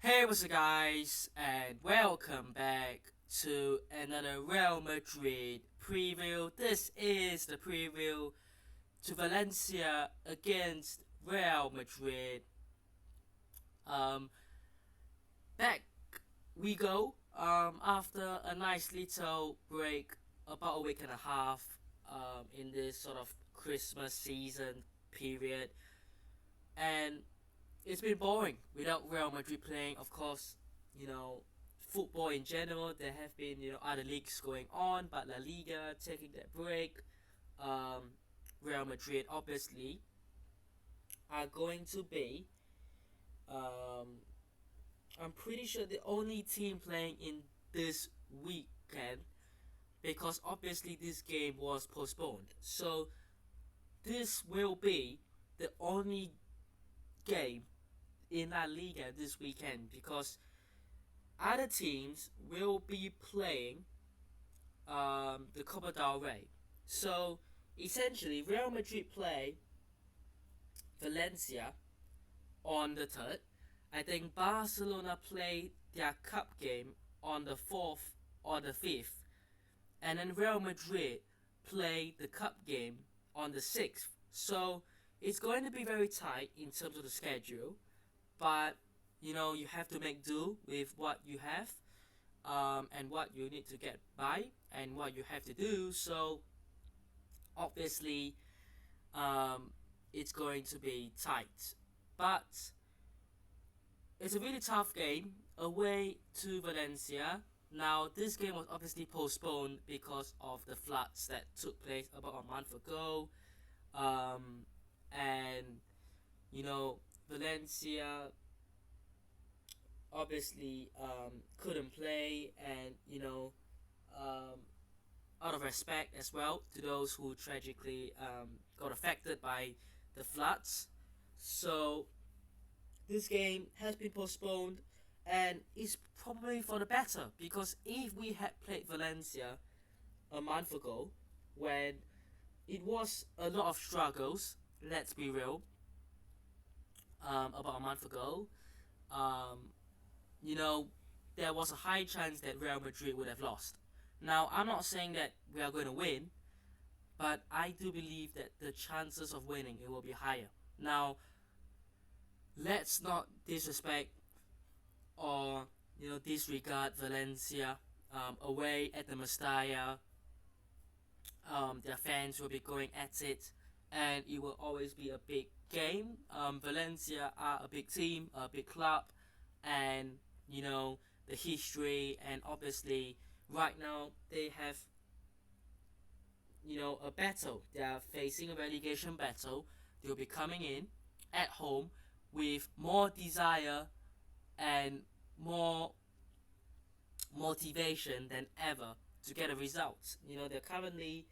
Hey, what's up, guys, and welcome back to another Real Madrid preview. This is the preview to Valencia against Real Madrid. Um, Back we go. After a nice little break, about a week and a half, in this sort of Christmas season period, and it's been boring without Real Madrid playing. Of course, you know, football in general, there have been other leagues going on, but La Liga taking that break. Um, Real Madrid obviously are going to be. Um, I'm pretty sure the only team playing in this weekend because obviously this game was postponed. So this will be the only game in La Liga this weekend because other teams will be playing the Copa del Rey. So essentially, Real Madrid play Valencia on the 3rd. I think Barcelona play their cup game on the 4th or the 5th. And then Real Madrid play the cup game on the 6th. So it's going to be very tight in terms of the schedule. But you have to make do with what you have, and what you need to get by and what you have to do. So obviously, um, it's going to be tight, but it's a really tough game away to Valencia. Now this game was obviously postponed because of the floods that took place about a month ago, and Valencia obviously couldn't play, and um, out of respect as well to those who tragically got affected by the floods. So this game has been postponed, and it's probably for the better because if we had played Valencia a month ago, when it was a lot of struggles, let's be real, about a month ago, um, you know, there was a high chance that Real Madrid would have lost. Now, I'm not saying that we are going to win, but I do believe that the chances of winning it will be higher. Now, let's not disrespect or disregard Valencia away at the Mestalla. Their fans will be going at it, and it will always be a big game. Valencia are a big team, a big club, and the history, and obviously right now they have a battle. They are facing a relegation battle. They'll be coming in at home with more desire and more motivation than ever to get a result. They're currently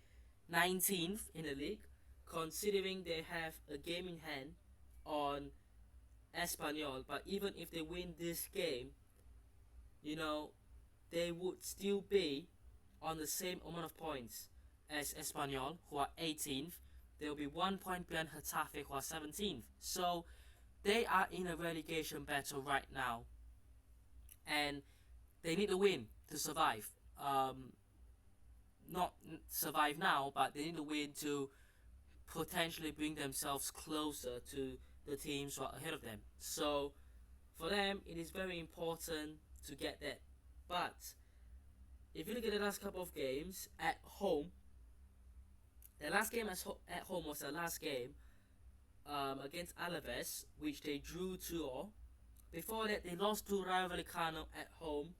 19th in the league, considering they have a game in hand on Espanyol. But even if they win this game, they would still be on the same amount of points as Espanyol, who are 18th. They'll be 1 point behind Getafe, who are 17th. So they are in a relegation battle right now, and they need to win to survive. Not survive now, but they need to win to potentially bring themselves closer to the teams who are ahead of them. So for them, it is very important to get that. But if you look at the last couple of games at home, the last game at home was the last game against Alaves, which they drew 2-2. Before that, they lost to Rayo Vallecano at home.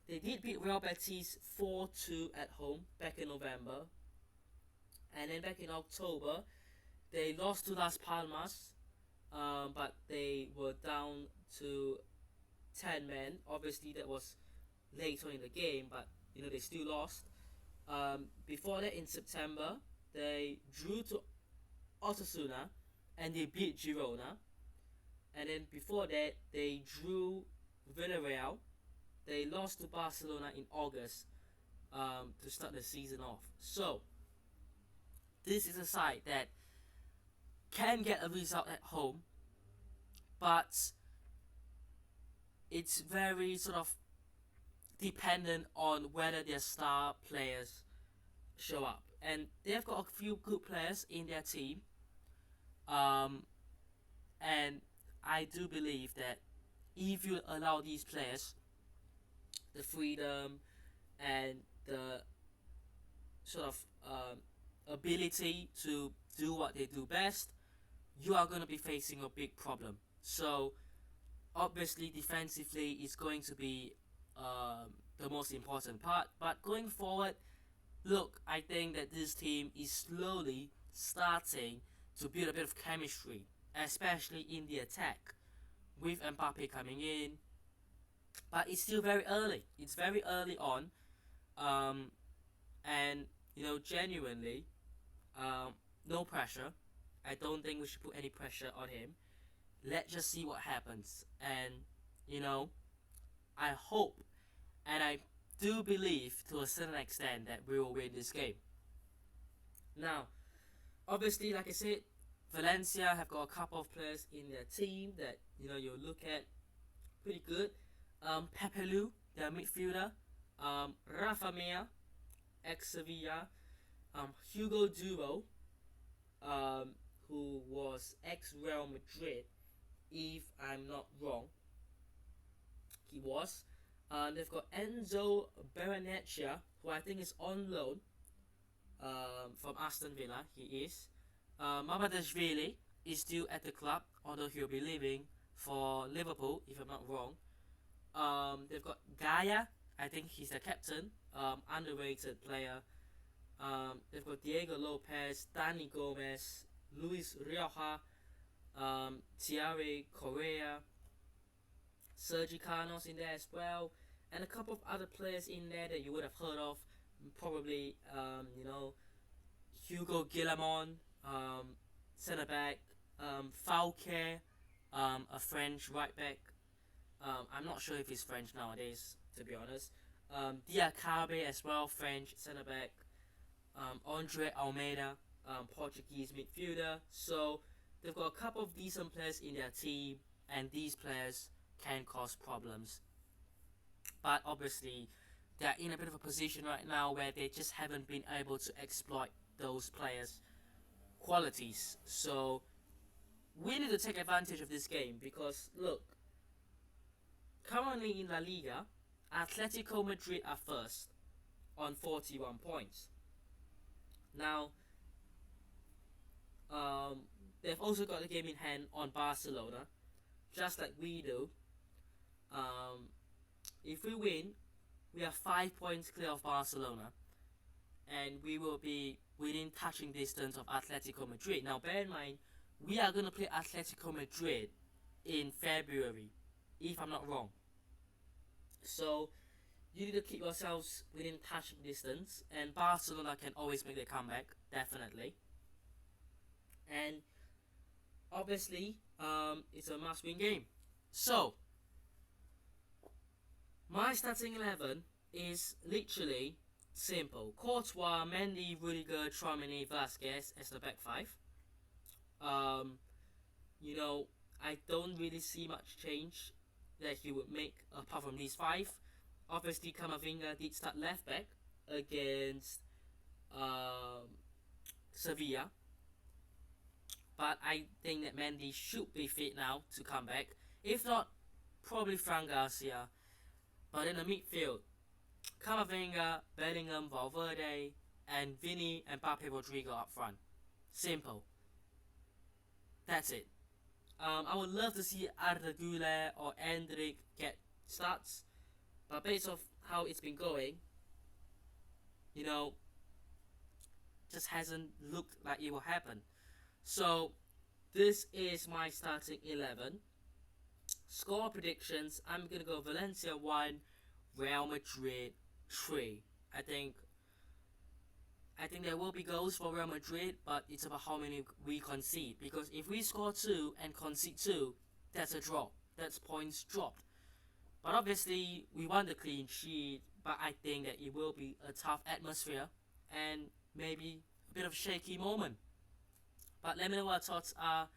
They did beat Real Betis 4-2 at home back in November. And then back in October, they lost to Las Palmas, but they were down to 10 men. Obviously, that was later in the game, but they still lost. Before that, in September, they drew to Osasuna and they beat Girona. And then before that, they drew Villarreal. They lost to Barcelona in August to start the season off. So this is a side that can get a result at home, but it's very sort of dependent on whether their star players show up, and they've got a few good players in their team. Um, and I do believe that if you allow these players the freedom and the sort of ability to do what they do best, you are going to be facing a big problem. So obviously defensively is going to be the most important part, but going forward, look, I think that this team is slowly starting to build a bit of chemistry, especially in the attack, with Mbappe coming in. But it's still very early. It's very early on, um, and genuinely, no pressure. I don't think we should put any pressure on him. Let's just see what happens, and you know, I hope and I do believe to a certain extent that we will win this game. Now, obviously, like I said, Valencia have got a couple of players in their team that you look at pretty good. Pepelu, their midfielder. Rafa Mea, ex Sevilla. Hugo Duro, who was ex Real Madrid, if I'm not wrong. He was. They've got Enzo Berenecchia, who I think is on loan from Aston Villa. He is. Mamadashvili is still at the club, although he'll be leaving for Liverpool, if I'm not wrong. They've got Gaia. I think he's the captain. Underrated player. They've got Diego Lopez, Dani Gomez, Luis Rioja, Thierry Correa, Sergi Canos in there as well, and a couple of other players in there that you would have heard of. Probably, Hugo Guillamon, centre back, Fauquet, a French right back. I'm not sure if he's French nowadays, to be honest. Diakabe as well, French centre back. Andre Almeida, Portuguese midfielder. So they've got a couple of decent players in their team, and these players can cause problems. But obviously, they're in a bit of a position right now where they just haven't been able to exploit those players' qualities. So we need to take advantage of this game because, look, currently in La Liga, Atletico Madrid are first on 41 points. Now, they've also got the game in hand on Barcelona, just like we do. If we win, we are 5 points clear of Barcelona, and we will be within touching distance of Atletico Madrid. Now, bear in mind, we are going to play Atletico Madrid in February, if I'm not wrong. So, you need to keep yourselves within touching distance, and Barcelona can always make their comeback, definitely. And obviously, it's a must-win game. So, my starting 11 is literally simple. Courtois, Mendy, Rudiger, Tchouaméni, Vasquez as the back five. I don't really see much change that he would make apart from these five. Obviously, Camavinga did start left back against Sevilla, but I think that Mendy should be fit now to come back. If not, probably Fran Garcia. But in the midfield, Camavinga, Bellingham, Valverde, and Vini and Mbappe Rodrigo up front. Simple. That's it. I would love to see Arda Güler or Endrick get starts, but based off how it's been going, just hasn't looked like it will happen. So this is my starting 11. Score predictions, I'm going to go Valencia 1, Real Madrid 3. I think there will be goals for Real Madrid, but it's about how many we concede. Because if we score 2 and concede 2, that's a drop. That's points dropped. But obviously, we want the clean sheet, but I think that it will be a tough atmosphere and maybe a bit of a shaky moment. But let me know what thoughts are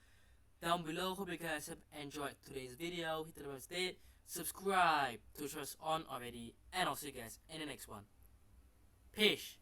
down below. Hope you guys have enjoyed today's video. Hit the like button, subscribe to Trust On already, and I'll see you guys in the next one. Peace.